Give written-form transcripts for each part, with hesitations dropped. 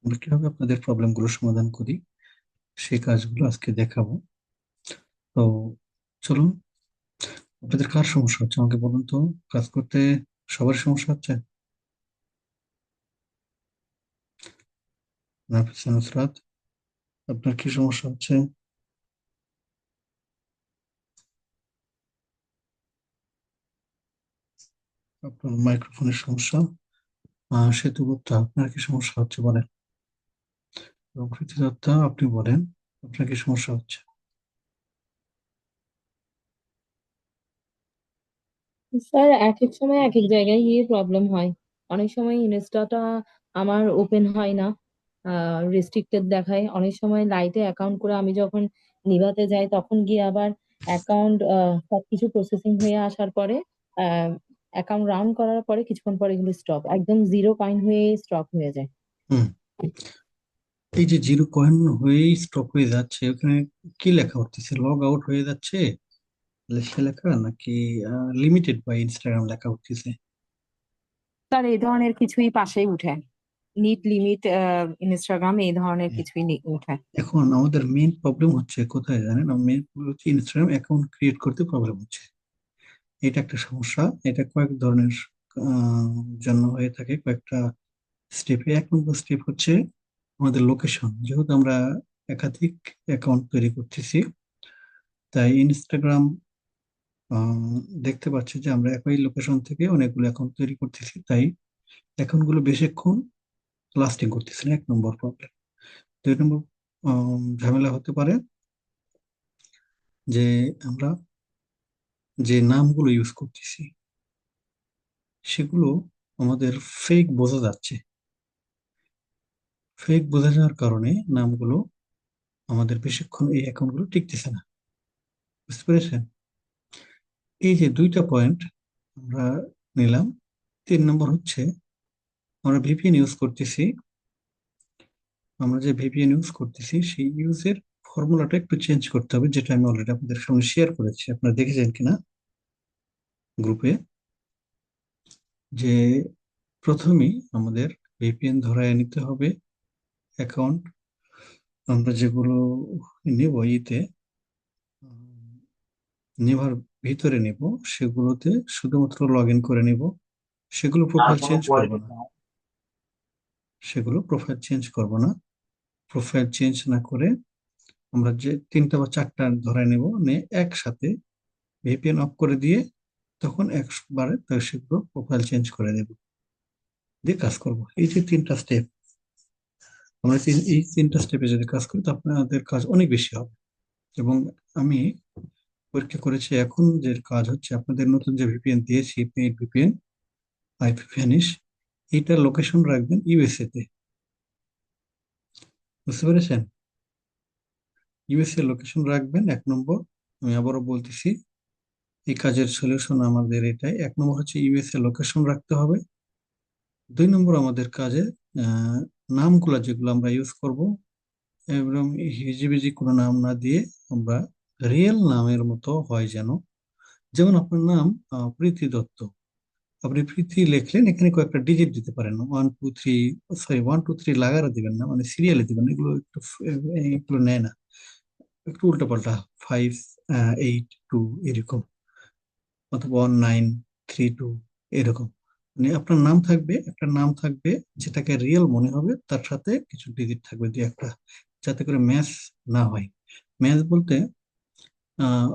আমরা কিভাবে আপনাদের প্রবলেমগুলো সমাধান করি সেই কাজগুলো আজকে দেখাবো। তো চলুন, আপনাদের কার সমস্যা হচ্ছে আমাকে বলুন তো। কাজ করতে সবার সমস্যা হচ্ছে? নাফিস নুসরাত, আপনার কি সমস্যা হচ্ছে? আপনার মাইক্রোফোনের সমস্যা। সেতু গুপ্তা, আপনার কি সমস্যা হচ্ছে বলেন। এবং প্রীতি দত্তা, আপনি বলেন আপনার কি সমস্যা হচ্ছে। স্যার, এক এক সময় এক এক জায়গায় গিয়ে প্রবলেম হয়। অনেক সময় ইনস্টাটা আমার ওপেন হয় না, রেস্ট্রিক্টেড দেখায়। অনেক সময় লাইটে অ্যাকাউন্ট করে আমি যখন নিভাতে যাই তখন গিয়ে আবার অ্যাকাউন্ট সবকিছু প্রসেসিং হয়ে আসার পরে অ্যাকাউন্ট রাউন্ড করার পরে কিছুক্ষণ পরে এগুলো স্টপ, একদম জিরো পয়েন্ট হয়ে স্টপ হয়ে যায়। হুম। এই যে জিরো কয়েন হয়েই স্টপ হয়ে যাচ্ছে, ওখানে কি লেখা উঠতেছে? লগ আউট হয়ে যাচ্ছে সে লেখা, নাকি লিমিটেড বাই ইনস্টাগ্রাম লেখা উঠতেছে? স্যার, এই ধরনের কিছুই পাশেই উঠে, নিট লিমিট ইনস্টাগ্রাম এই ধরনের কিছুই উঠে। এখন আমাদের মেইন প্রবলেম হচ্ছে কোথায় জানেন? মেইন প্রবলেম হচ্ছে ইনস্টাগ্রাম অ্যাকাউন্ট ক্রিয়েট করতে প্রবলেম হচ্ছে। এটা একটা সমস্যা। এটা কয়েক ধরনের আহ, জন্য হয়ে থাকে, কয়েকটা স্টেপে। এক নম্বর স্টেপ হচ্ছে আমাদের লোকেশন। যেহেতু আমরা একাধিক অ্যাকাউন্ট তৈরি করতেছি, তাই ইনস্টাগ্রাম দেখতে পাচ্ছে যে আমরা একই লোকেশন থেকে অনেকগুলো অ্যাকাউন্ট তৈরি করতেছি, তাই অ্যাকাউন্টগুলো বেশিক্ষণ লাস্টিং করতেছে না। এক নম্বর প্রবলেম। দুই নম্বর ঝামেলা হতে পারে যে আমরা যে নামগুলো ইউজ করতেছি সেগুলো আমাদের ফেক বোঝা যাচ্ছে। ফেক বোঝা যাওয়ার কারণে নামগুলো আমাদের বেশিক্ষণ এই অ্যাকাউন্টগুলো টিকতেছে না। বুঝতে পেরেছেন? এই যে দুইটা পয়েন্ট আমরা নিলাম। তিন নম্বর হচ্ছে আমরা ভিপিএন ইউজ করতেছি। আমরা যে ভিপিএন ইউজ করতেছি সেই ইউজের ফর্মুলাটা একটু চেঞ্জ করতে হবে, যেটা আমি অলরেডি আপনাদের সামনে শেয়ার করেছি। আপনারা দেখেছেন কিনা গ্রুপে? যে প্রথমেই আমাদের ভিপিএন ধরায় নিতে হবে অ্যাকাউন্ট। আমরা যেগুলো নেব ইতে, নেভার ভিতরে নিব, সেগুলোতে শুধুমাত্র লগ ইন করে নিব। সেগুলো প্রোফাইল চেঞ্জ করব না। সেগুলো প্রোফাইল চেঞ্জ করব না। প্রোফাইল চেঞ্জ না করে আমরা যে তিনটা বা চারটা ধরে নেব, নিয়ে একসাথে ভিপিএন অফ করে দিয়ে তখন একবারে তো সেগুলো প্রোফাইল চেঞ্জ করে দেব, দিয়ে কাজ করব। এই যে তিনটা স্টেপ, আমরা এই তিনটা স্টেপে যদি কাজ করি তো আপনাদের কাজ অনেক বেশি হবে। এবং আমি পরীক্ষা করেছি। এখন যে কাজ হচ্ছে, আপনাদের নতুন যে ভিপিএন দিয়েছি, পেইড ভিপিএন, আইপি ভ্যানিশ, এইটার লোকেশন রাখবেন ইউএসএ তে। বুঝতে পেরেছেন? ইউএসএ লোকেশন রাখবেন এক নম্বর। আমি আবারও বলতেছি, এই কাজের সলিউশন আমাদের এটাই। এক নম্বর হচ্ছে ইউএসএ লোকেশন রাখতে হবে। দুই নম্বর আমাদের কাজে আহ, নামগুলা যেগুলো আমরা ইউজ করব, এবং হিজিবিজি কোনো নাম না দিয়ে আমরা রিয়েল নামের মতো হয় যেন। যেমন আপনার নাম প্রীতি দত্ত, আপনি প্রীতি লিখলেন, এখানে কয়েকটা ডিজিট দিতে পারেন, 1 2 3, সরি 1 2 3 লাগারে দিবেন না, মানে সিরিয়ালে দিবেন। এগুলো একটু এগুলো নেয় না, একটু উল্টো পাল্টা। 5 8 2 এরকম, অথবা 1 9 3 2 এরকম। মানে আপনার নাম থাকবে, একটা নাম থাকবে যেটাকে রিয়েল মনে হবে, তার সাথে কিছু ডিজিট থাকবে দুই একটা, যাতে করে ম্যাচ না হয়। ম্যাচ বলতে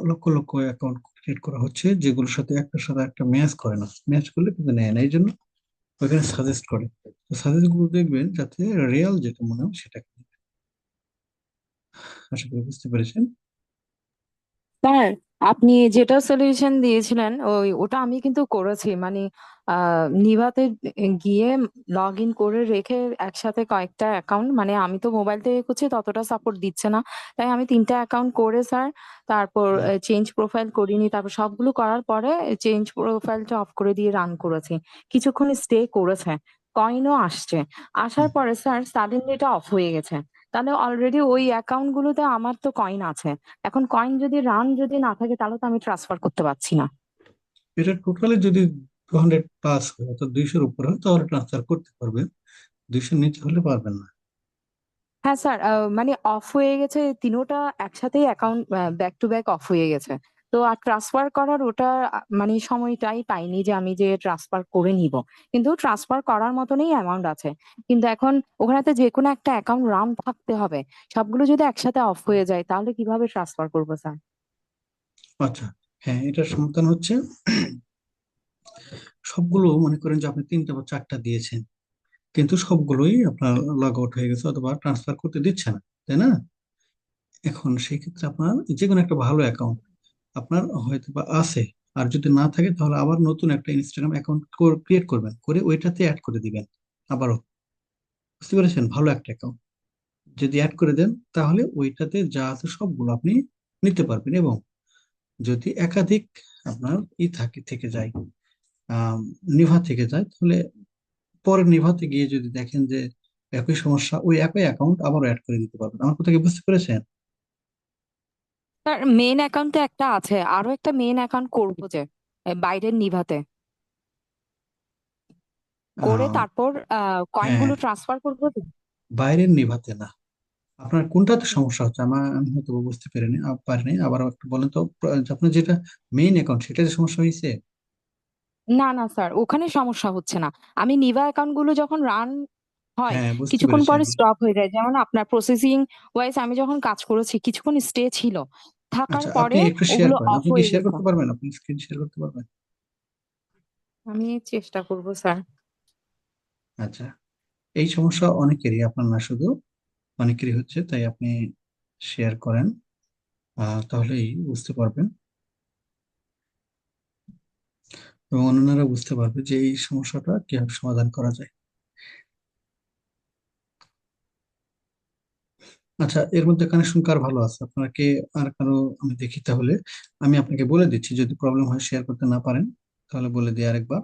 লক্ষ লক্ষ অ্যাকাউন্ট ক্রিয়েট করা হচ্ছে যেগুলোর সাথে একটার সাথে একটা ম্যাচ করে না। ম্যাচ করলে কিন্তু নেয় না, এই জন্য ওখানে সাজেস্ট করে। তো সাজেস্ট গুলো দেখবেন যাতে রিয়েল যেটা মনে হয় সেটাকে দিবেন। আশা করি বুঝতে পেরেছেন। স্যার, আপনি যেটা সলিউশন দিয়েছিলেন ওটা আমি কিন্তু করেছি, মানে নিভাতে গিয়ে লগ ইন করে রেখে একসাথে কয়েকটা অ্যাকাউন্ট, মানে আমি তো মোবাইল থেকে করছি, ততটা সাপোর্ট দিচ্ছে না, তাই আমি তিনটা অ্যাকাউন্ট করে স্যার, তারপর হুম। চেঞ্জ প্রোফাইল করিনি, তারপর সবগুলো করার পরে চেঞ্জ প্রোফাইলটা অফ করে দিয়ে রান করেছি। কিছুক্ষণ স্টে করেছে, কয়েনও আসছে। আসার হুম। পরে স্যার সাডেনলি এটা অফ হয়ে গেছে। তাহলে অলরেডি ওই অ্যাকাউন্ট গুলোতে আমার তো কয়েন আছে। এখন কয়েন যদি রান যদি না থাকে তাহলে তো আমি ট্রান্সফার করতে পারছি না। এটা টোটালি যদি 200 প্লাস হয়, অর্থাৎ 200-র উপরে হয়, তাহলে ট্রান্সফার করতে পারবেন। 200-র নিচে হলে পারবেন না। হ্যাঁ স্যার, মানে অফ হয়ে গেছে তিনোটা একসাথেই, account back to back of হয়ে গেছে। তো আর ট্রান্সফার করার ওটা মানে সময়টাই পাইনি যে আমি যে ট্রান্সফার করে নিব। কিন্তু ট্রান্সফার করার মতনই অ্যামাউন্ট আছে। কিন্তু এখন ওখানেতে যে কোনো একটা অ্যাকাউন্ট রান থাকতে হবে। সবগুলো যদি একসাথে অফ হয়ে যায় তাহলে কিভাবে ট্রান্সফার করবো স্যার? আচ্ছা, হ্যাঁ, এটার সমাধান হচ্ছে সবগুলো, মনে করেন যে আপনি তিনটা বা চারটা দিয়েছেন, কিন্তু সবগুলোই আপনার লগ আউট হয়ে গেছে অথবা ট্রান্সফার করতে দিচ্ছে না, তাই না? এখন সেই ক্ষেত্রে আপনার যে কোনো একটা ভালো অ্যাকাউন্ট আপনার হয়তো বা আছে, আর যদি না থাকে তাহলে আবার নতুন একটা ইনস্টাগ্রাম অ্যাকাউন্ট ক্রিয়েট করবেন, করে ওইটাতে অ্যাড করে দিবেন আবারও। বুঝতে পেরেছেন? ভালো একটা অ্যাকাউন্ট যদি অ্যাড করে দেন তাহলে ওইটাতে যা আছে সবগুলো আপনি নিতে পারবেন। এবং যদি একাধিক আপনার থেকে যায়, আহ নিভা থেকে যায়, তাহলে পরে নিভাতে গিয়ে যদি দেখেন যে একই সমস্যা, ওই একই অ্যাকাউন্ট আবার অ্যাড করে দিতে পারবেন। আমার কথা কি বুঝতে পেরেছেন? স্যার মেইন অ্যাকাউন্টে একটা আছে, আরো একটা মেইন অ্যাকাউন্ট করবো যে বাইরের নিভাতে করে আহ তারপর হ্যাঁ, কয়েনগুলো ট্রান্সফার করবো তো। বাইরের নিভাতে না, আপনার কোনটাতে সমস্যা হচ্ছে আমি হয়তো বুঝতে পারিনি, আবার একটু বলেন তো। যে আপনার যেটা মেইন অ্যাকাউন্ট সেটাতে সমস্যা হয়েছে? না না স্যার, ওখানে সমস্যা হচ্ছে না। আমি নিভা অ্যাকাউন্ট গুলো যখন রান হয় হ্যাঁ, বুঝতে কিছুক্ষণ পেরেছি পরে আমি। স্টপ হয়ে যায়, যেমন আপনার প্রসেসিং ওয়াইজ আমি যখন কাজ করেছি কিছুক্ষণ স্টে ছিল, থাকার আচ্ছা, আপনি পরে একটু শেয়ার ওগুলো করেন, অফ আপনি কি হয়ে শেয়ার গেছে। করতে পারবেন? আপনি স্ক্রিন শেয়ার করতে পারবেন? আমি চেষ্টা করব স্যার। আচ্ছা, এই সমস্যা অনেকেরই, আপনার না শুধু, অনেকেরই হচ্ছে, তাই আপনি শেয়ার করেন, তাহলেই বুঝতে পারবেন এবং অন্যরা বুঝতে পারবে যে এই সমস্যাটা কিভাবে সমাধান করা যায়। আচ্ছা, এর মধ্যে কানেকশন কার ভালো আছে? আপনাকে আর কারো আমি দেখি তাহলে। আমি আপনাকে বলে দিচ্ছি, যদি প্রবলেম হয় শেয়ার করতে না পারেন তাহলে বলে দিই আরেকবার।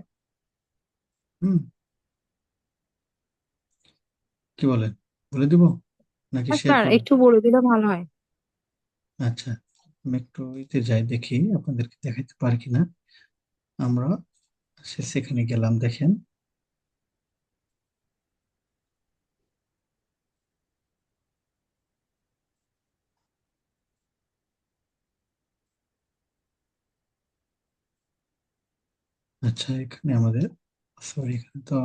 হুম, কি বলেন? বলে দিব নাকি হ্যাঁ শেয়ার স্যার, করবেন? একটু বলে দিলে ভালো হয়। আচ্ছা, আমি একটু ইতে যাই, দেখি আপনাদেরকে দেখাইতে পারি কিনা। আমরা সেখানে গেলাম, দেখেন। আচ্ছা, এখানে আমাদের, সরি, এখানে তো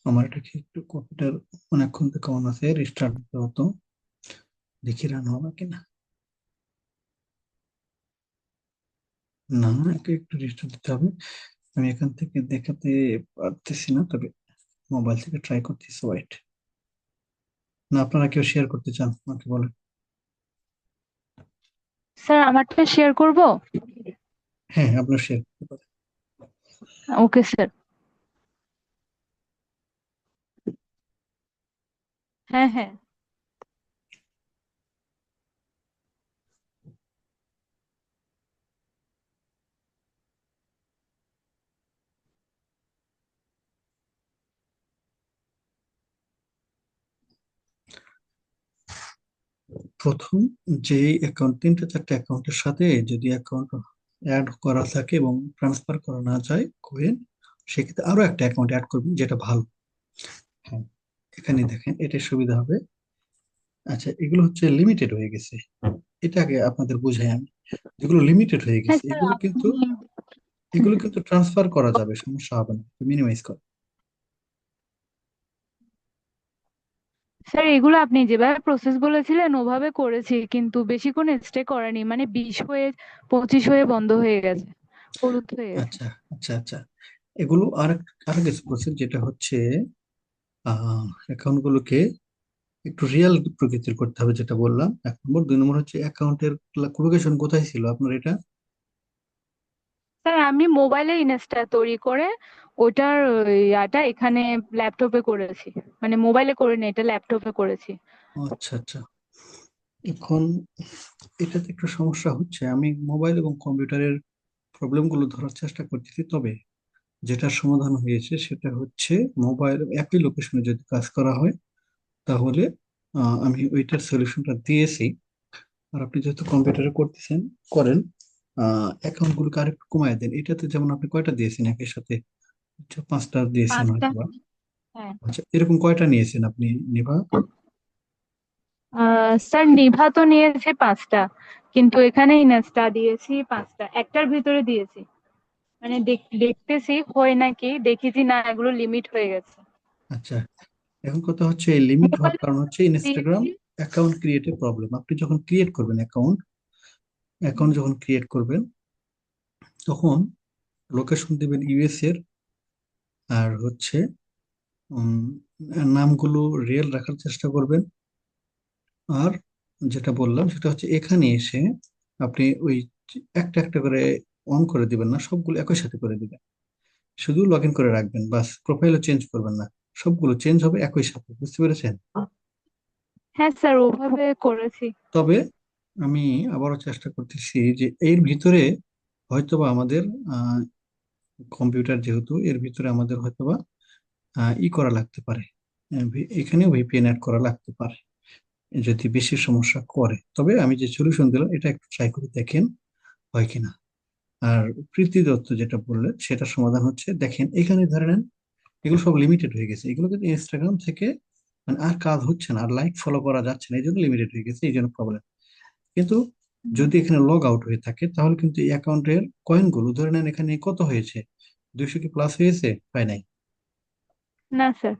আমার এটাকে একটু কম্পিউটার অনেকক্ষণ থেকে অন আছে, রিস্টার্ট দিতে হতো। দেখি রান হবে কিনা। না, একে একটু রিস্টার্ট দিতে হবে। আমি এখান থেকে দেখাতে পারতেছি না, তবে মোবাইল থেকে ট্রাই করতেছি। ওয়েট, না আপনারা কেউ শেয়ার করতে চান আমাকে বলেন। স্যার আমারটা শেয়ার করব। হ্যাঁ, আপনার শেয়ার করতে পারেন। Okay sir. হ্যাঁ হ্যাঁ। প্রথম যে অ্যাকাউন্ট, তিনটা চারটা অ্যাকাউন্টের সাথে যদি অ্যাকাউন্ট অ্যাড করা থাকে এবং ট্রান্সফার করা না যায় কয়েন, সেক্ষেত্রে আরো একটা অ্যাকাউন্ট অ্যাড করবেন, যেটা ভালো। হ্যাঁ, এখানে দেখেন, এটা সুবিধা হবে। আচ্ছা, এগুলো হচ্ছে লিমিটেড হয়ে গেছে, এটা আগে আপনাদের বুঝাই আমি। যেগুলো লিমিটেড হয়ে হ্যাঁ গেছে স্যার এগুলো কিন্তু, আপনি ট্রান্সফার করা যাবে, সমস্যা হবে না, মিনিমাইজ করা। স্যার এগুলো আপনি যেভাবে প্রসেস বলেছিলেন ওভাবে করেছি, কিন্তু বেশিক্ষণ স্টে করেনি, মানে 20 হয়ে 25 হয়ে বন্ধ হয়ে গেছে, হলুদ হয়ে গেছে। আচ্ছা, আচ্ছা, আচ্ছা, এগুলো আর কিছু প্রসেস, যেটা হচ্ছে অ্যাকাউন্ট গুলোকে একটু রিয়েল প্রকৃতির করতে হবে, যেটা বললাম 1 নম্বর। 2 নম্বর হচ্ছে অ্যাকাউন্টের লোকেশন কোথায় ছিল আপনার এটা? স্যার আমি মোবাইলে ইনস্টা তৈরি করে ওটার ইয়াটা এখানে ল্যাপটপে করেছি, মানে মোবাইলে করে নি, এটা ল্যাপটপে করেছি। আচ্ছা, আচ্ছা, এখন এটাতে একটু সমস্যা হচ্ছে। আমি মোবাইল এবং কম্পিউটারের প্রবলেম গুলো ধরার চেষ্টা করতেছি, তবে যেটার সমাধান হয়েছে সেটা হচ্ছে, মোবাইল একই লোকেশনে যদি কাজ করা হয় তাহলে আমি ওইটার সলিউশনটা দিয়েছি। আর আপনি যেহেতু কম্পিউটারে করতেছেন, করেন, অ্যাকাউন্ট গুলোকে আরেকটু কমায় দেন। এটাতে যেমন আপনি কয়টা দিয়েছেন একই সাথে? আচ্ছা, 5টা দিয়েছেন 5টা। হয়তো বা। হ্যাঁ। আচ্ছা, এরকম কয়টা নিয়েছেন আপনি নিভা? স্যার নিভা তো নিয়েছে 5টা, কিন্তু এখানে ইনস্টা দিয়েছি 5টা, একটার ভিতরে দিয়েছি। মানে দেখতেছি হয় নাকি, দেখেছি না এগুলো লিমিট হয়ে গেছে। আচ্ছা, এখন কথা হচ্ছে এই লিমিট হওয়ার মোবাইল কারণ হচ্ছে ইনস্টাগ্রাম দিয়েছি। অ্যাকাউন্ট ক্রিয়েটে প্রবলেম। আপনি যখন ক্রিয়েট করবেন অ্যাকাউন্ট অ্যাকাউন্ট যখন ক্রিয়েট করবেন তখন লোকেশন দিবেন ইউএস এর, আর হচ্ছে উম, নামগুলো রিয়েল রাখার চেষ্টা করবেন। আর যেটা বললাম সেটা হচ্ছে এখানে এসে আপনি ওই একটা একটা করে অন করে দিবেন না, সবগুলো একই সাথে করে দিবেন। শুধু লগ ইন করে রাখবেন, বাস। প্রোফাইলও চেঞ্জ করবেন না, সবগুলো চেঞ্জ হবে একই সাথে। বুঝতে পেরেছেন? হ্যাঁ স্যার, ওভাবে করেছি। তবে আমি আবারও চেষ্টা করতেছি যে এর ভিতরে হয়তোবা আমাদের কম্পিউটার, যেহেতু এর ভিতরে আমাদের হয়তোবা ই করা লাগতে পারে, এখানেও ভিপিএন অ্যাড করা লাগতে পারে যদি বেশি সমস্যা করে। তবে আমি যে সলিউশন দিলাম এটা একটু ট্রাই করে দেখেন হয় কিনা। আর প্রীতি দত্ত যেটা বললেন সেটা সমাধান হচ্ছে, দেখেন এখানে ধরে নেন এগুলো সব লিমিটেড হয়ে গেছে, এগুলো কিন্তু ইনস্টাগ্রাম থেকে মানে আর কাজ হচ্ছে না, আর লাইক ফলো করা যাচ্ছে না, এই জন্য লিমিটেড হয়ে গেছে, এই জন্য প্রবলেম। কিন্তু যদি এখানে লগ আউট হয়ে থাকে তাহলে কিন্তু এই অ্যাকাউন্টের কয়েন গুলো ধরে নেন এখানে কত হয়েছে, 200 কি প্লাস হয়েছে? হয় নাই। না স্যার।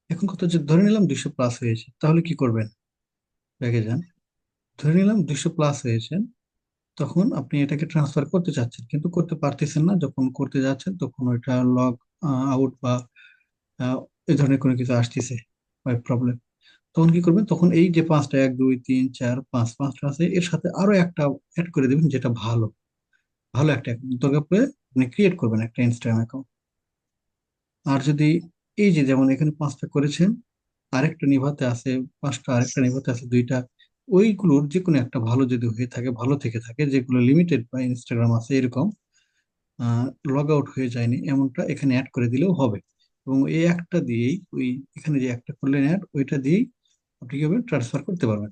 এখন কত, যে ধরে নিলাম 200 প্লাস হয়েছে, তাহলে কি করবেন? ব্যাগে যান, ধরে নিলাম 200 প্লাস হয়েছে, তখন আপনি এটাকে ট্রান্সফার করতে চাচ্ছেন কিন্তু করতে পারতেছেন না। যখন করতে যাচ্ছেন তখন ওইটা লগ আউট বা আহ, এই ধরনের কোনো কিছু আসতেছে, প্রবলেম। তখন কি করবেন? তখন এই যে 5টা, 1 2 3 4 5, 5টা আছে, এর সাথে আরো একটা অ্যাড করে দেবেন যেটা ভালো, ভালো একটা account দরকার পড়ে আপনি ক্রিয়েট করবেন একটা ইনস্টাগ্রাম অ্যাকাউন্ট। আর যদি এই যে যেমন এখানে 5টা করেছেন, আরেকটা নিভাতে আছে 5টা, আরেকটা নিভাতে আছে 2টা, ওইগুলোর যে কোনো একটা ভালো যদি হয়ে থাকে, ভালো থেকে থাকে, যেগুলো লিমিটেড বা ইনস্টাগ্রাম আছে এরকম লগ আউট হয়ে যায়নি এমনটা, এখানে অ্যাড করে দিলেও হবে। এবং এই একটা দিয়েই ওই এখানে যে একটা করলেন অ্যাড, ওইটা দিয়েই আপনি কি হবে ট্রান্সফার করতে পারবেন।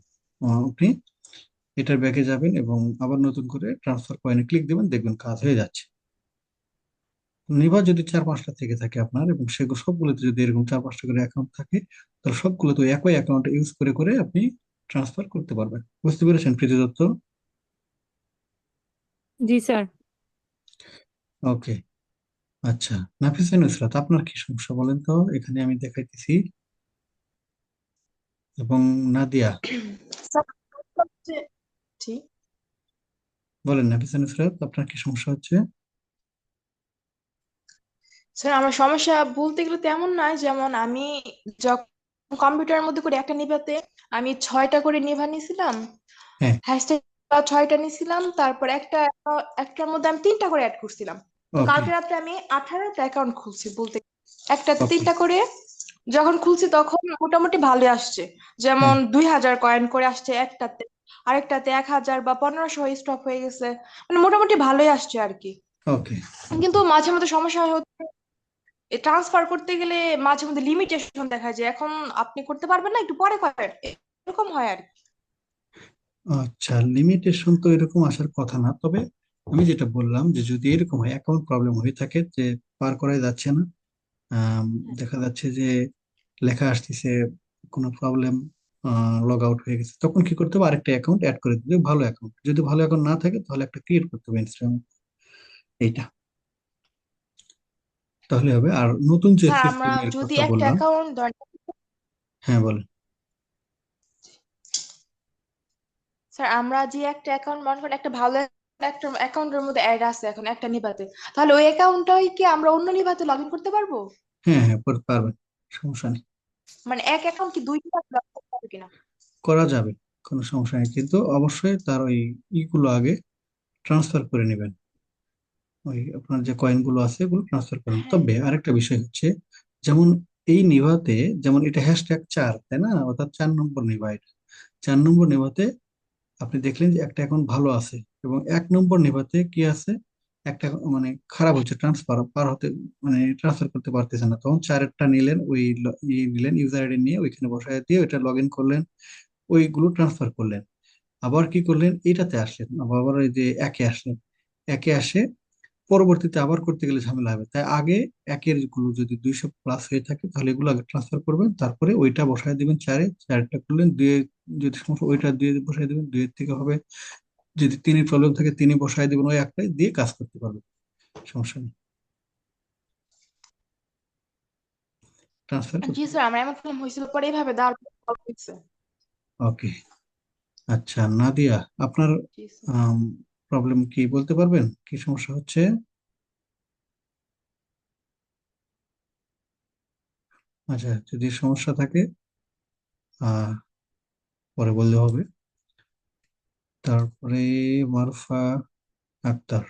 আপনি এটার ব্যাকে যাবেন এবং আবার নতুন করে ট্রান্সফার পয়েন্টে ক্লিক দিবেন, দেখবেন কাজ হয়ে যাচ্ছে। নিভা যদি 4-5টা থেকে থাকে আপনার, এবং সেগুলো সবগুলোতে যদি এরকম 4-5টা করে অ্যাকাউন্ট থাকে, তাহলে সবগুলো তো একই অ্যাকাউন্ট ইউজ করে করে আপনি ট্রান্সফার করতে পারবেন। বুঝতে পেরেছেন প্রীতি দত্ত? জি স্যার। ওকে। আচ্ছা, নাফিসা নুসরাত, আপনার কি সমস্যা বলেন তো? এখানে আমি দেখাইতেছি, এবং নাদিয়া। স্যার, সবচেয়ে ঠিক। বলেন নাফিসা নুসরাত, আপনার কি সমস্যা হচ্ছে? স্যার, আমার সমস্যা বলতে গেলে তেমন নয়, যেমন আমি যখন কম্পিউটারের মধ্যে করে একটা নিভাতে আমি 6টা করে নিভা নিছিলাম, হ্যাঁ। হ্যাশট্যাগ 6টা নিছিলাম, তারপর একটার মধ্যে আমি 3টা করে অ্যাড করছিলাম। তো ওকে। কালকে রাতে আমি 18টা অ্যাকাউন্ট খুলছি বলতে গেলে। একটাতে ওকে। 3টা করে যখন খুলছি তখন মোটামুটি ভালোই আসছে, হ্যাঁ। যেমন 2000 কয়েন করে আসছে একটাতে, আরেকটাতে 1000 বা 1500 স্টপ হয়ে গেছে, মানে মোটামুটি ভালোই আসছে আর কি। ওকে। কিন্তু মাঝে মধ্যে সমস্যা হচ্ছে, ট্রান্সফার করতে গেলে মাঝে মধ্যে লিমিটেশন দেখায় যে এখন আপনি করতে পারবেন না, একটু পরে করেন, এরকম হয় আর কি। আচ্ছা, লিমিটেশন তো এরকম আসার কথা না, তবে আমি যেটা বললাম যে যদি এরকম হয়, অ্যাকাউন্ট প্রবলেম হয়ে থাকে যে পার করাই যাচ্ছে না, আম, দেখা যাচ্ছে যে লেখা আসতেছে কোনো প্রবলেম, লগ আউট হয়ে গেছে, তখন কি করতে হবে? আরেকটা অ্যাকাউন্ট অ্যাড করে দিতে হবে, ভালো অ্যাকাউন্ট। যদি ভালো অ্যাকাউন্ট না থাকে তাহলে একটা ক্রিয়েট করতে হবে ইনস্টাগ্রাম, এইটা তাহলে হবে। আর নতুন যে স্যার, আমরা সিস্টেমের যদি কথা একটা বললাম। অ্যাকাউন্ট, হ্যাঁ, বলেন। স্যার আমরা যে একটা অ্যাকাউন্ট মনে করেন একটা ভালো একটা অ্যাকাউন্টের মধ্যে অ্যাড আছে এখন একটা নিভাতে, তাহলে ওই অ্যাকাউন্টটাই কি আমরা অন্য নিভাতে লগ ইন করতে পারবো? হ্যাঁ, হ্যাঁ, করতে পারবেন, সমস্যা নেই। মানে এক অ্যাকাউন্ট কি দুই নিভাতে লগ করতে পারবে কিনা? করা যাবে, কোনো সমস্যা নেই, কিন্তু অবশ্যই তার ওই ইগুলো আগে ট্রান্সফার করে নেবেন। ওই আপনার যে কয়েন গুলো আছে এগুলো ট্রান্সফার করেন। হ্যাঁ। তবে আরেকটা বিষয় হচ্ছে, যেমন এই নিভাতে, যেমন এটা #4, তাই না? অর্থাৎ 4 নম্বর নিভা এটা। 4 নম্বর নিভাতে আপনি দেখলেন যে একটা এখন ভালো আছে, এবং 1 নম্বর নিভাতে কি আছে, একটা মানে খারাপ হচ্ছে, ট্রান্সফার পার হতে মানে ট্রান্সফার করতে পারতেছে না। তখন 4-এরটা নিলেন, ওই নিলেন ইউজার আইডি নিয়ে ওইখানে বসায় দিয়ে ওইটা লগ ইন করলেন, ওইগুলো ট্রান্সফার করলেন। আবার কি করলেন, এটাতে আসলেন, আবার ওই যে একে আসলেন, একে আসে, পরবর্তীতে আবার করতে গেলে ঝামেলা হবে। তাই আগে একের গুলো যদি 200+ হয়ে থাকে তাহলে এগুলো আগে ট্রান্সফার করবেন, তারপরে ওইটা বসায় দিবেন চারে, চারটা করলেন দুয়ে, যদি সমস্যা ওইটা দুয়ে বসায় দিবেন, দুইয়ের থেকে হবে। যদি তিনের প্রবলেম থাকে তিনি বসায় দিবেন, ওই একটাই দিয়ে কাজ করতে পারবেন, সমস্যা নেই, ট্রান্সফার জি করতে স্যার, পারবেন। আমার এমন প্রবলেম হয়েছিল, পরে এইভাবে দেওয়ার পর solve হয়েছে। ওকে, আচ্ছা নাদিয়া, আপনার জি স্যার। প্রবলেম কি বলতে পারবেন, কি সমস্যা হচ্ছে? আচ্ছা, যদি সমস্যা থাকে আহ পরে বললে হবে। তারপরে মারুফা আক্তার,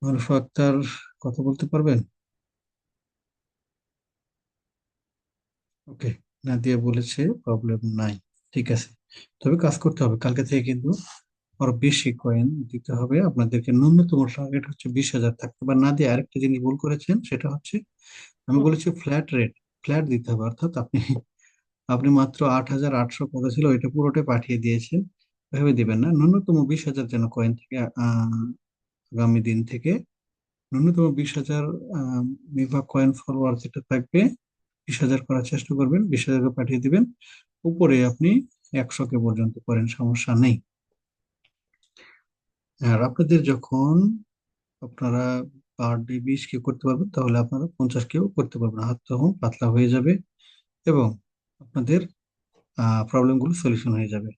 মারুফা আক্তার কথা বলতে পারবেন? ওকে, নাদিয়া বলেছে প্রবলেম নাই, ঠিক আছে। তবে কাজ করতে হবে, কালকে থেকে কিন্তু আরো বেশি কয়েন দিতে হবে আপনাদেরকে। ন্যূনতম টার্গেট হচ্ছে 20,000 থাকতে পারে। নাদিয়া আরেকটা জিনিস ভুল করেছেন, সেটা হচ্ছে আমি বলেছি ফ্ল্যাট রেট, ফ্ল্যাট দিতে হবে, অর্থাৎ আপনি আপনি মাত্র 8,800 কথা ছিল ওইটা পুরোটাই পাঠিয়ে দিয়েছেন, এভাবে দিবেন না। ন্যূনতম 20,000 যেন কয়েন থেকে আগামী দিন থেকে ন্যূনতম 20,000 মিভা কয়েন ফরওয়ার্ড যেটা থাকবে 20,000 করার চেষ্টা করবেন, 20,000 পাঠিয়ে দিবেন। উপরে আপনি 100 পর্যন্ত করেন, সমস্যা নেই। আর আপনাদের যখন আপনারা পার ডে 20 করতে পারবেন, তাহলে আপনারা 50 করতে পারবেন, হাত তখন পাতলা হয়ে যাবে এবং আপনাদের প্রবলেম গুলো সলিউশন হয়ে যাবে।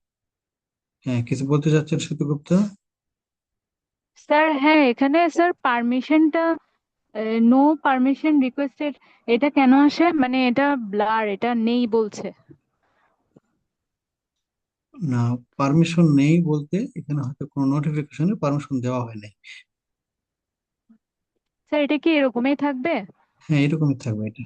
হ্যাঁ, কিছু বলতে চাচ্ছেন শ্বেতগুপ্তা? স্যার হ্যাঁ, এখানে স্যার পারমিশনটা নো পারমিশন রিকোয়েস্টেড, এটা কেন আসে? মানে এটা ব্লার, এটা নেই বলছে। না, পারমিশন নেই বলতে এখানে হয়তো কোনো নোটিফিকেশনে পারমিশন দেওয়া হয় নাই। স্যার এটা কি এরকমই থাকবে? হ্যাঁ, এরকমই থাকবে এটা।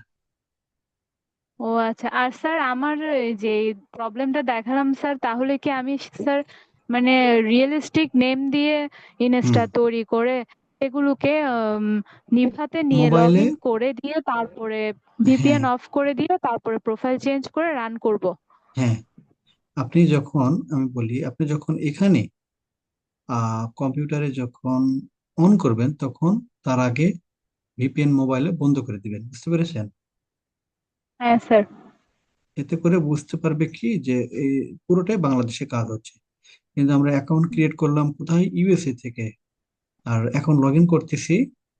ও আচ্ছা। আর স্যার আমার এই যে প্রবলেমটা দেখালাম স্যার, তাহলে কি আমি স্যার মানে রিয়েলিস্টিক নেম দিয়ে হুম, ইনস্টা তৈরি করে এগুলোকে নিভাতে নিয়ে লগ মোবাইলে, ইন করে দিয়ে তারপরে হ্যাঁ, ভিপিএন অফ করে দিয়ে তারপরে প্রোফাইল চেঞ্জ করে রান করব? হ্যাঁ, আপনি যখন, আমি বলি, আপনি যখন এখানে কম্পিউটারে যখন অন করবেন তখন তার আগে ভিপিএন মোবাইলে বন্ধ করে দিবেন, বুঝতে পেরেছেন? হ্যাঁ স্যার। এতে করে বুঝতে পারবে কি যে এই পুরোটাই বাংলাদেশে কাজ হচ্ছে, কিন্তু আমরা অ্যাকাউন্ট ক্রিয়েট করলাম কোথায়, ইউএসএ থেকে, আর এখন লগ ইন করতেছি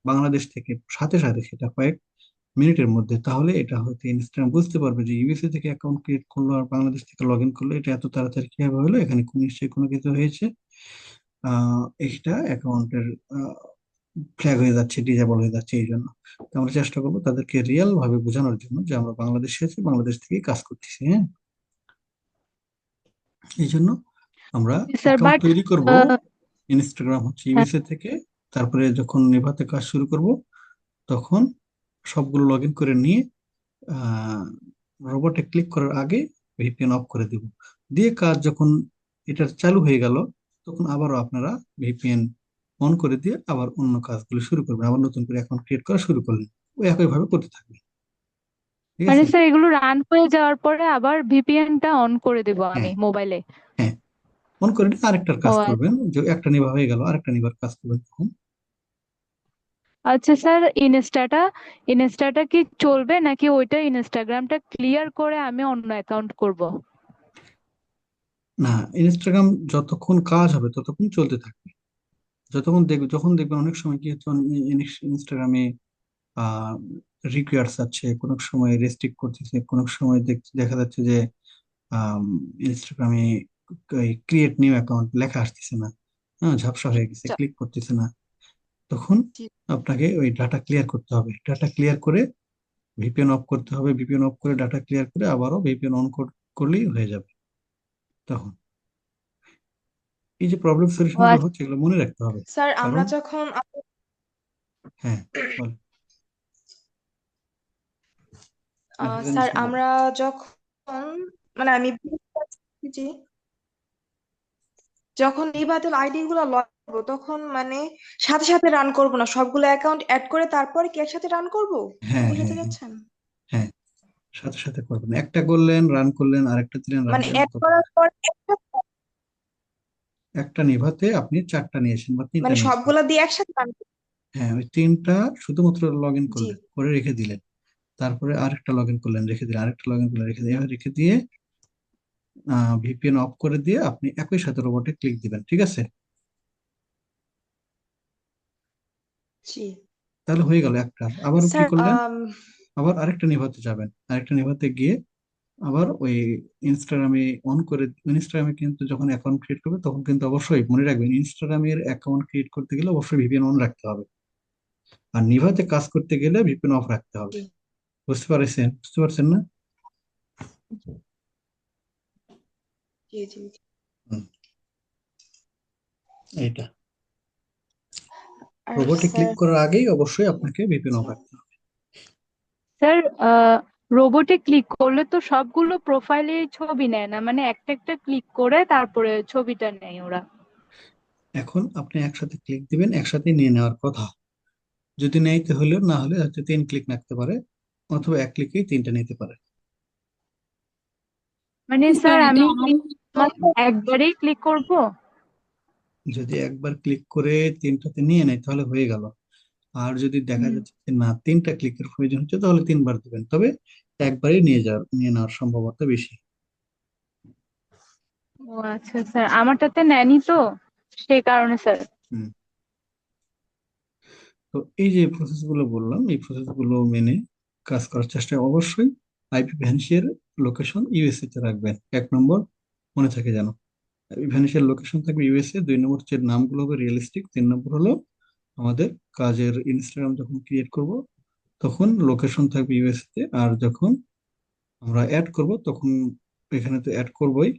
বাংলাদেশ থেকে, সাথে সাথে সেটা কয়েক মিনিটের মধ্যে। তাহলে এটা হয়তো ইনস্ট্যান্ট বুঝতে পারবে যে ইউএসএ থেকে অ্যাকাউন্ট ক্রিয়েট করলো আর বাংলাদেশ থেকে লগ ইন করলো, এটা এত তাড়াতাড়ি কিভাবে হলো, এখানে নিশ্চয়ই কোনো কিছু হয়েছে। এটা অ্যাকাউন্টের ফ্ল্যাগ হয়ে যাচ্ছে, ডিজেবল হয়ে যাচ্ছে, এই জন্য। তো আমরা চেষ্টা করবো তাদেরকে রিয়েল ভাবে বোঝানোর জন্য যে আমরা বাংলাদেশে আছি, বাংলাদেশ থেকে কাজ করতেছি, হ্যাঁ। এই জন্য আমরা স্যার অ্যাকাউন্ট বাট তৈরি করব, ইনস্টাগ্রাম হচ্ছে ইউএসএ থেকে, তারপরে যখন নেভাতে কাজ শুরু করব তখন সবগুলো লগ ইন করে নিয়ে রোবটে ক্লিক করার আগে ভিপিএন অফ করে দিব, দিয়ে কাজ যখন এটা চালু হয়ে গেল তখন আবারও আপনারা ভিপিএন অন করে দিয়ে আবার অন্য কাজগুলো শুরু করবেন, আবার নতুন করে অ্যাকাউন্ট ক্রিয়েট করা শুরু করলেন, ওই একইভাবে করতে থাকবেন, ঠিক মানে আছে? স্যার এগুলো রান হয়ে যাওয়ার পরে আবার ভিপিএনটা অন করে দেব হ্যাঁ, আমি মোবাইলে? হ্যাঁ, অন করে দিয়ে আরেকটার ও কাজ আচ্ছা। করবেন, যে একটা নিভা হয়ে গেল আরেকটা নিভার কাজ করবেন তখন। আচ্ছা স্যার, ইনস্টাটা কি চলবে নাকি ওইটা ইনস্টাগ্রামটা ক্লিয়ার করে আমি অন্য অ্যাকাউন্ট করব? না, ইনস্টাগ্রাম যতক্ষণ কাজ হবে ততক্ষণ চলতে থাকবে, যখন দেখবেন অনেক সময় কি হচ্ছে, ইনস্টাগ্রামে আহ রিকোয়ার্ডস আছে, কোনো সময় রেস্ট্রিক্ট করতেছে, কোনো সময় দেখা যাচ্ছে যে ইনস্টাগ্রামে ক্রিয়েট নিউ অ্যাকাউন্ট লেখা আসতেছে না, হ্যাঁ, ঝাপসা হয়ে গেছে, আচ্ছা। ক্লিক করতেছে না, তখন জি। আপনাকে ওই ডাটা ক্লিয়ার করতে হবে, ডাটা ক্লিয়ার করে ভিপিএন অফ করতে হবে, ভিপিএন অফ করে ডাটা ক্লিয়ার করে আবারও ভিপিএন অন করলেই হয়ে যাবে তখন। এই যে প্রবলেম সলিউশন ও গুলো আচ্ছা। হচ্ছে এগুলো মনে রাখতে হবে, স্যার কারণ, আমরা যখন হ্যাঁ, বল, আরেকটা জিনিস স্যার বল। আমরা যখন, মানে আমি জি, যখন নির্বাচন আইডি গুলো লগ করবো তখন মানে সাথে সাথে রান করব না, সবগুলো অ্যাকাউন্ট অ্যাড করে তারপরে কি একসাথে রান করব, হ্যাঁ, বোঝাতে হ্যাঁ, হ্যাঁ, যাচ্ছেন? হ্যাঁ, সাথে সাথে করবেন, একটা করলেন রান করলেন, আরেকটা দিলেন রান মানে করলেন, অ্যাড তত না। করার পর একটা নিভাতে আপনি 4টা নিয়েছেন বা 3টা মানে নিয়েছেন। সবগুলা দিয়ে একসাথে রান হ্যাঁ, ওই 3টা শুধুমাত্র লগ ইন জি করলেন, করে রেখে দিলেন। তারপরে আরেকটা লগ ইন করলেন, রেখে দিলেন, আরেকটা লগ ইন করলেন, রেখে দিলেন, এভাবে রেখে দিয়ে ভিপিএন অফ করে দিয়ে আপনি একই সাথে রোবটে ক্লিক দিবেন, ঠিক আছে? জি তাহলে হয়ে গেল একটা। আবারও কি স্যার করলেন, আবার আরেকটা নিভাতে যাবেন, আরেকটা নিভাতে গিয়ে আবার ওই ইনস্টাগ্রামে অন করে, ইনস্টাগ্রামে কিন্তু যখন অ্যাকাউন্ট ক্রিয়েট করবে তখন কিন্তু অবশ্যই মনে রাখবেন, ইনস্টাগ্রামের অ্যাকাউন্ট ক্রিয়েট করতে গেলে অবশ্যই ভিপিএন অন রাখতে হবে, আর নিভাতে কাজ করতে গেলে ভিপিএন অফ রাখতে হবে। জি বুঝতে পারছেন না? জি জি জি। হুম, এইটা আর রোবটে ক্লিক স্যার করার আগেই অবশ্যই আপনাকে ভিপিএন অফ রাখতে হবে। স্যার, রোবটে ক্লিক করলে তো সবগুলো প্রোফাইলে ছবি নেয় না, মানে একটা একটা ক্লিক করে তারপরে ছবিটা নেয় ওরা। এখন আপনি একসাথে ক্লিক দিবেন, একসাথে নিয়ে নেওয়ার কথা। যদি নেইতে হলেও, না হলে হচ্ছে 3 ক্লিক রাখতে পারে, অথবা 1 ক্লিকেই 3টা নিতে পারে। মানে স্যার স্যার এটা আমি কি আমার মাত্র একবারেই ক্লিক করব? যদি একবার ক্লিক করে 3টাতে নিয়ে নেয় তাহলে হয়ে গেল। আর যদি দেখা হুম। যাচ্ছে যে না, 3টা ক্লিকের প্রয়োজন হচ্ছে, তাহলে 3বার দিবেন, তবে একবারই নিয়ে নেওয়ার সম্ভাবনা বেশি। ও আচ্ছা স্যার, আমারটাতে নেয়নি তো, সেই কারণে স্যার। হুম। তো এই যে প্রসেস গুলো বললাম, এই প্রসেস গুলো মেনে কাজ করার চেষ্টা, অবশ্যই আইপি ভ্যানিশের লোকেশন ইউএসএ তে রাখবেন 1 নম্বর, মনে থাকে যেন। আইপি ভ্যানিশের লোকেশন থাকবে ইউএসএ, 2 নম্বর হচ্ছে নামগুলো হবে রিয়েলিস্টিক, 3 নম্বর হলো আমাদের কাজের ইনস্টাগ্রাম যখন ক্রিয়েট করব তখন লোকেশন থাকবে ইউএসএ তে, আর যখন আমরা অ্যাড করব তখন এখানে তো অ্যাড করবই,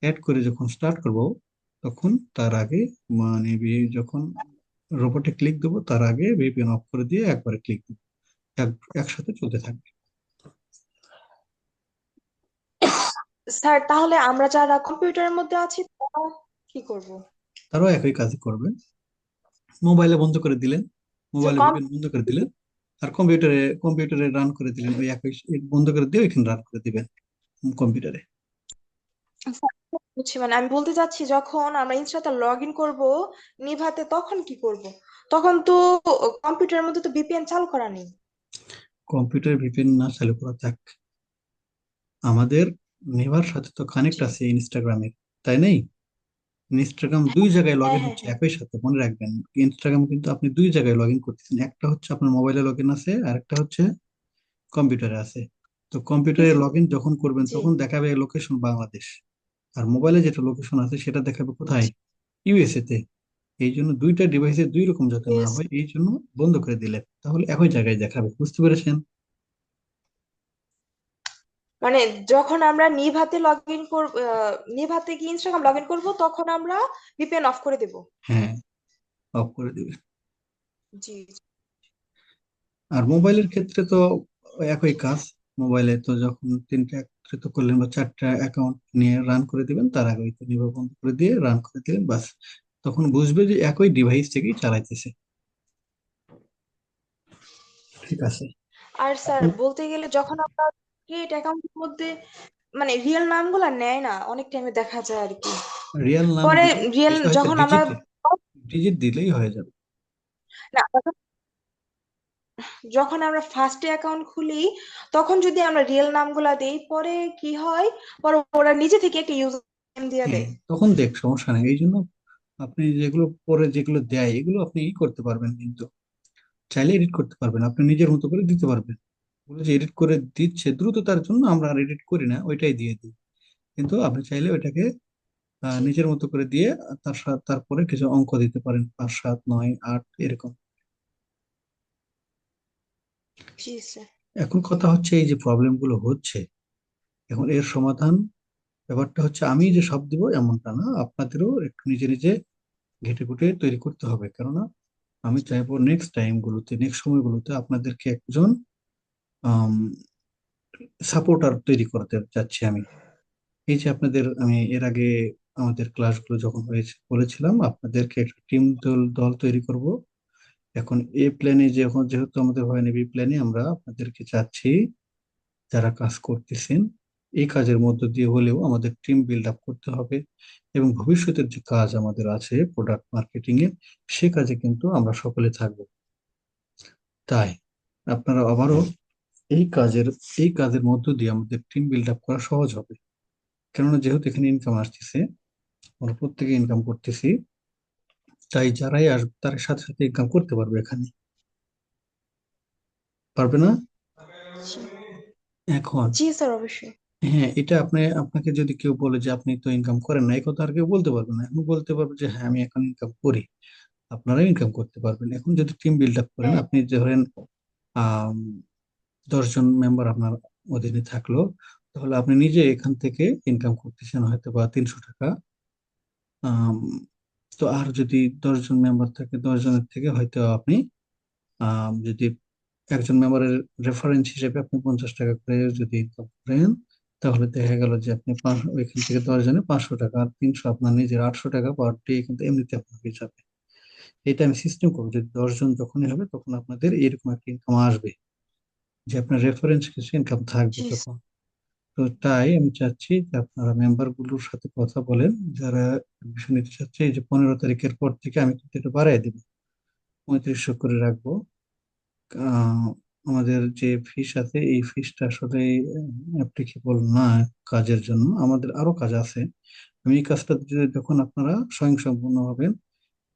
অ্যাড করে যখন স্টার্ট করব তখন তার আগে, মানে যখন রোবটে ক্লিক দেবো তার আগে ভিপিএন অফ করে দিয়ে একবারে ক্লিক দেবো, একসাথে চলতে থাকবে। স্যার তাহলে আমরা যারা কম্পিউটারের মধ্যে আছি তারা কি করব? তারাও একই কাজই করবে, মোবাইলে বন্ধ করে দিলেন, যে মোবাইলে কম ভিপিএন বন্ধ করে দিলেন, আর কম্পিউটারে রান করে দিলেন, ওই একই বন্ধ করে দিয়ে ওইখানে রান করে দিবেন কম্পিউটারে। বুঝছি, মানে আমি বলতে চাচ্ছি যখন আমরা ইনস্টাতে লগ ইন করবো নিভাতে তখন কি করব? তখন তো কম্পিউটারের মধ্যে তো ভিপিএন চালু করা নেই। কম্পিউটারে ভিপিএন না চালু করা থাক, আমাদের নেভার সাথে তো কানেক্ট জি আছে ইনস্টাগ্রামের, তাই নেই? ইনস্টাগ্রাম 2 জায়গায় লগ হ্যাঁ ইন হ্যাঁ হচ্ছে হ্যাঁ একই সাথে, মনে রাখবেন। ইনস্টাগ্রাম কিন্তু আপনি 2 জায়গায় লগ ইন করতেছেন, একটা হচ্ছে আপনার মোবাইলে লগ ইন আছে, আর একটা হচ্ছে কম্পিউটারে আছে। তো কম্পিউটারে লগ ইন যখন করবেন জি তখন দেখাবে লোকেশন বাংলাদেশ, আর মোবাইলে যেটা লোকেশন আছে সেটা দেখাবে কোথায়, ইউএসএ তে। এই জন্য 2টা ডিভাইসে 2 রকম যাতে না ইয়েস। হয়, এই জন্য বন্ধ করে দিলেন, তাহলে একই জায়গায় দেখাবে। বুঝতে পেরেছেন? মানে যখন আমরা নিভাতে লগ ইন করব, নিভাতে গিয়ে ইনস্টাগ্রাম লগ ইন করবো তখন আমরা ভিপিএন অফ করে দেব। হ্যাঁ, অফ করে দিবে। জি আর মোবাইলের ক্ষেত্রে তো একই কাজ, মোবাইলে তো যখন 3টা একত্রিত করলেন বা 4টা অ্যাকাউন্ট নিয়ে রান করে দিবেন, তার আগে তো নিবন্ধন বন্ধ করে দিয়ে রান করে দিলেন, বাস। তখন বুঝবে যে একই ডিভাইস থেকেই চালাইতেছে। ঠিক আছে। আর স্যার এখন বলতে গেলে যখন আমরা ক্রিয়েট অ্যাকাউন্টের মধ্যে মানে রিয়েল নামগুলা নেয় না, অনেক টাইমে দেখা যায় আর কি। রিয়েল নাম পরে দিলে রিয়েল বিষয় হচ্ছে যখন আমরা ডিজিটে, ডিজিট দিলেই হয়ে যাবে। না যখন আমরা ফার্স্টে অ্যাকাউন্ট খুলি তখন যদি আমরা রিয়েল নামগুলা দেই পরে কি হয়, পরে ওরা নিজে থেকে একটা ইউজার নেম দিয়ে হ্যাঁ, দেয়। তখন দেখ সমস্যা নেই, এই জন্য আপনি যেগুলো পরে যেগুলো দেয় এগুলো আপনি করতে পারবেন, কিন্তু চাইলে এডিট করতে পারবেন, আপনি নিজের মতো করে দিতে পারবেন। ওগুলো যে এডিট করে দিচ্ছে দ্রুততার জন্য আমরা আর এডিট করি না, ওইটাই দিয়ে দিই। কিন্তু আপনি চাইলে ওইটাকে জি নিজের মতো করে দিয়ে তারপরে কিছু অঙ্ক দিতে পারেন, 5 7 9 8 এরকম। জি স্যার। এখন কথা হচ্ছে এই যে প্রবলেম গুলো হচ্ছে, এখন এর সমাধান, ব্যাপারটা হচ্ছে আমি জি যে সব দিব এমনটা না, আপনাদেরও একটু নিজে নিজে ঘেটে ঘুটে তৈরি করতে হবে, কেননা আমি চাইবো নেক্সট টাইম গুলোতে, নেক্সট সময়গুলোতে আপনাদেরকে একজন সাপোর্টার তৈরি করতে চাচ্ছি আমি। এই যে আপনাদের, আমি এর আগে আমাদের ক্লাসগুলো যখন হয়েছে বলেছিলাম আপনাদেরকে একটা টিম দল দল তৈরি করব। এখন এ প্ল্যানে, যখন যেহেতু আমাদের হয়নি, বি প্ল্যানে আমরা আপনাদেরকে চাচ্ছি যারা কাজ করতেছেন এই কাজের মধ্য দিয়ে হলেও আমাদের টিম বিল্ড আপ করতে হবে এবং ভবিষ্যতের যে কাজ আমাদের আছে প্রোডাক্ট মার্কেটিং এর সে কাজে কিন্তু আমরা সকলে থাকবো। তাই আপনারা আবারও এই কাজের এই কাজের মধ্য দিয়ে আমাদের টিম বিল্ড আপ করা সহজ হবে, কেননা যেহেতু এখানে ইনকাম আসতেছে, আমরা প্রত্যেকে ইনকাম করতেছি, তাই যারাই আসবে তার সাথে সাথে ইনকাম করতে পারবে। এখানে পারবে না জি এখন? জি স্যার, অবশ্যই। হ্যাঁ, এটা আপনাকে যদি কেউ বলে যে আপনি তো ইনকাম করেন না, এই কথা আর কেউ বলতে পারবে না। এখন বলতে পারবে যে হ্যাঁ আমি এখন ইনকাম করি, আপনারাও ইনকাম করতে পারবেন। এখন যদি টিম বিল্ড আপ করেন, হ্যাঁ। আপনি ধরেন আহ 10 জন মেম্বার আপনার অধীনে থাকলো, তাহলে আপনি নিজে এখান থেকে ইনকাম করতেছেন হয়তো বা 300 টাকা। আম, তো আর যদি 10 জন মেম্বার থাকে, 10 জনের থেকে হয়তো আপনি যদি একজন মেম্বারের রেফারেন্স হিসেবে আপনি 50 টাকা করে যদি ইনকাম করেন, তাহলে দেখা গেল যে আপনি ওইখান থেকে 10 জনে 500 টাকা, আর 300 আপনার নিজের 800 টাকা পার ডে কিন্তু এমনিতে আপনার হয়ে যাবে। এটা আমি সিস্টেম করবো যে 10 জন যখনই হবে তখন আপনাদের এরকম একটা ইনকাম আসবে, যে আপনার রেফারেন্স কিছু ইনকাম থাকবে জি তখন। তো তাই আমি চাচ্ছি যে আপনারা মেম্বার গুলোর সাথে কথা বলেন, যারা অ্যাডমিশন নিতে চাচ্ছে। এই যে 15 তারিখের পর থেকে আমি কিন্তু এটা বাড়াই দিব, 3500 করে রাখবো। আহ, আমাদের যে ফিস আছে এই ফিসটা আসলে অ্যাপ্লিকেবল না কাজের জন্য, আমাদের আরো কাজ আছে। আমি এই কাজটা যখন আপনারা স্বয়ংসম্পূর্ণ হবেন,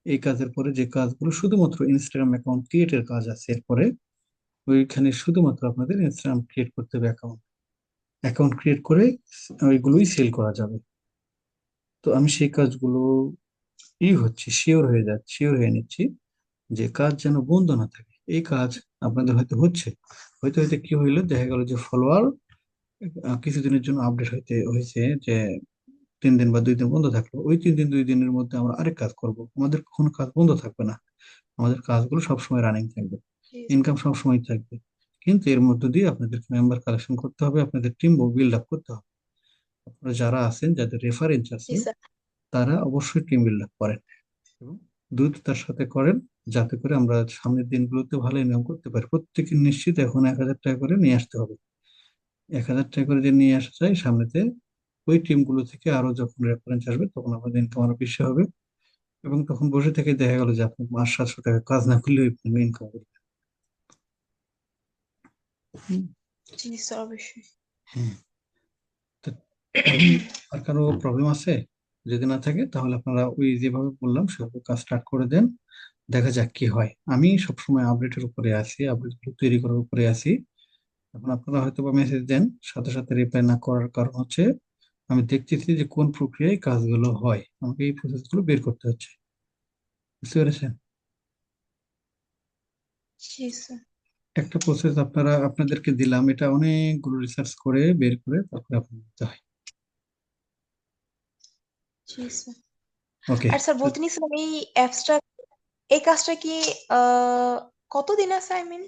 এই কাজের পরে যে কাজগুলো শুধুমাত্র ইনস্টাগ্রাম অ্যাকাউন্ট ক্রিয়েটের কাজ আছে, এরপরে ওইখানে শুধুমাত্র আপনাদের ইনস্টাগ্রাম ক্রিয়েট করতে হবে, অ্যাকাউন্ট অ্যাকাউন্ট ক্রিয়েট করে ওইগুলোই সেল করা যাবে। তো আমি সেই কাজগুলো শিওর হয়ে নিচ্ছি যে কাজ যেন বন্ধ না থাকে। এই কাজ আপনাদের হয়তো হচ্ছে, হয়তো হয়তো কি হইলো, দেখা গেল যে ফলোয়ার কিছুদিনের জন্য আপডেট হয়েছে যে 3 দিন বা 2 দিন বন্ধ থাকলো, ওই 3 দিন 2 দিনের মধ্যে আমরা আরেক কাজ করব। আমাদের কখনো কাজ বন্ধ থাকবে না, আমাদের কাজগুলো সবসময় রানিং থাকবে, জি ইনকাম সবসময় থাকবে। কিন্তু এর মধ্য দিয়ে আপনাদের মেম্বার কালেকশন করতে হবে, আপনাদের টিম বিল্ড আপ করতে হবে। আপনারা যারা আছেন, যাদের রেফারেন্স জি আছে, স্যার। তারা অবশ্যই টিম বিল্ড আপ করেন এবং দ্রুততার সাথে করেন, যাতে করে আমরা সামনের দিনগুলোতে ভালো ইনকাম করতে পারি। প্রত্যেকে নিশ্চিত এখন 1000 টাকা করে নিয়ে আসতে হবে। 1000 টাকা করে যে নিয়ে আসা যায় সামনেতে, ওই টিমগুলো থেকে আরো যখন রেফারেন্স আসবে তখন আমাদের ইনকাম আরো বেশি হবে, এবং তখন বসে থেকে দেখা গেল যে আপনি মাস 700 টাকা কাজ না করলেও ইনকাম করবেন। হুম, জি স্যার, অবশ্যই। হ্যাঁ। তো এখন আর কারো প্রবলেম আছে? যদি না থাকে তাহলে আপনারা ওই যেভাবে বললাম সেভাবে কাজ স্টার্ট করে দেন, দেখা যাক কি হয়। আমি সবসময় আপডেটের উপরে আছি, আপডেট তৈরি করার উপরে আছি। এখন আপনারা হয়তো বা মেসেজ দেন, সাথে সাথে রিপ্লাই না করার কারণ হচ্ছে আমি দেখতেছি যে কোন প্রক্রিয়ায় কাজগুলো হয়, আমাকে এই প্রসেস গুলো বের করতে হচ্ছে। বুঝতে পেরেছেন? জি স্যার। একটা প্রসেস আপনাদেরকে দিলাম, এটা অনেকগুলো রিসার্চ করে বের করে তারপরে আপনার দিতে হয়। জি স্যার। ওকে। আর স্যার বলতে নিছিলাম, এই অ্যাপসটা, এই কাজটা কি আহ কতদিন আছে, আই মিন?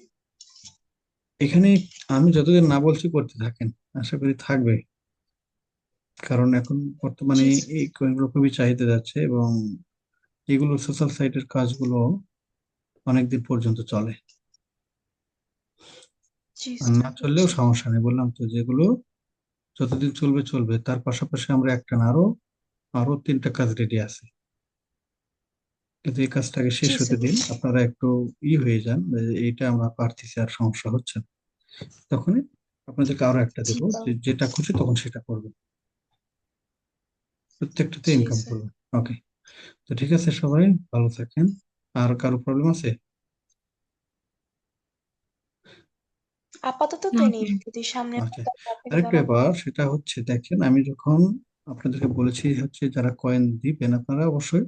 এখানে আমি যতদিন না বলছি করতে থাকেন, আশা করি থাকবে। কারণ এখন বর্তমানে জি এই কয়েনগুলো খুবই চাহিদা যাচ্ছে, এবং এগুলো সোশ্যাল সাইটের কাজগুলো অনেকদিন পর্যন্ত চলে। জি আর না স্যার, চললেও বুঝছি। সমস্যা নেই, বললাম তো, যেগুলো যতদিন চলবে চলবে। তার পাশাপাশি আমরা একটা না আরো আরো 3টা কাজ রেডি আছে, কিন্তু এই কাজটাকে শেষ জি হতে স্যার, দিন, বুঝছি। আপনারা একটু হয়ে যান যে এইটা আমরা পারতেছি আর সমস্যা হচ্ছে না, তখনই আপনাদেরকে আরো একটা জি দেবো স্যার। যে যেটা খুশি তখন সেটা করবেন, প্রত্যেকটাতে জি ইনকাম স্যার। করবেন। ওকে। তো ঠিক আছে, সবাই ভালো থাকেন। আর কারো প্রবলেম আছে? আপাতত তো না নেই, স্যার। যদি সামনে আচ্ছা, হয় তাহলে আপনাকে আরেকটা জানাবো। ব্যাপার সেটা হচ্ছে, দেখেন আমি যখন আপনাদেরকে বলেছি হচ্ছে যারা কয়েন দিবেন আপনারা অবশ্যই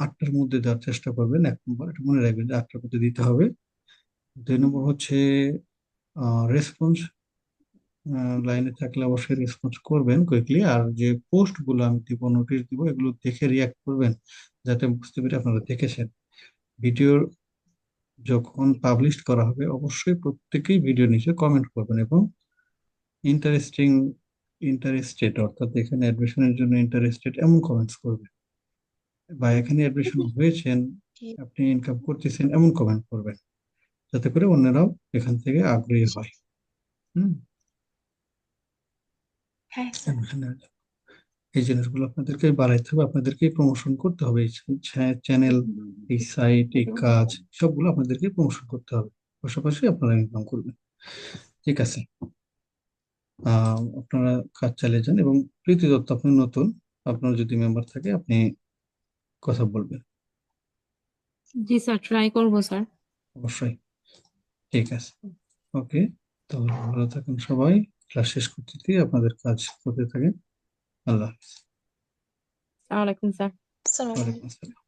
8টার মধ্যে দেওয়ার চেষ্টা করবেন। 1 নম্বর, এটা মনে রাখবেন যে 8টার মধ্যে দিতে হবে। 2 নম্বর হচ্ছে রেসপন্স, লাইনে থাকলে অবশ্যই রেসপন্স করবেন কুইকলি। আর যে পোস্ট গুলো আমি দিব, নোটিশ দিব, এগুলো দেখে রিয়াক্ট করবেন, যাতে বুঝতে পেরে আপনারা দেখেছেন। ভিডিও যখন পাবলিশ করা হবে অবশ্যই প্রত্যেকেই ভিডিও নিচে কমেন্ট করবেন, এবং ইন্টারেস্টিং ইন্টারেস্টেড, অর্থাৎ এখানে অ্যাডমিশনের জন্য ইন্টারেস্টেড এমন কমেন্টস করবেন, বা এখানে অ্যাডমিশন হয়েছেন, জি আপনি ইনকাম করতেছেন এমন কমেন্ট করবেন, যাতে করে অন্যরাও এখান থেকে আগ্রহী জি হয়। হুম, হ্যাঁ স্যার। এই জিনিসগুলো আপনাদেরকে বাড়াইতে হবে, আপনাদেরকে প্রমোশন করতে হবে। এই চ্যানেল, এই সাইট, এই কাজ সবগুলো আপনাদেরকে প্রমোশন করতে হবে, পাশাপাশি আপনারা ইনকাম করবেন। ঠিক আছে, আপনারা কাজ চালিয়ে যান। এবং প্রীতি দত্ত, আপনি নতুন, আপনার যদি মেম্বার থাকে আপনি কথা বলবেন জি স্যার, ট্রাই করবো স্যার। অবশ্যই। ঠিক আছে, ওকে, তাহলে ভালো থাকেন সবাই। ক্লাস শেষ করতে দিয়ে আপনাদের কাজ করতে থাকেন। আল্লাহ হাফিজ। আসসালামু আলাইকুম স্যার। আসসালামু ওয়ালাইকুম আলাইকুম। আসসালাম।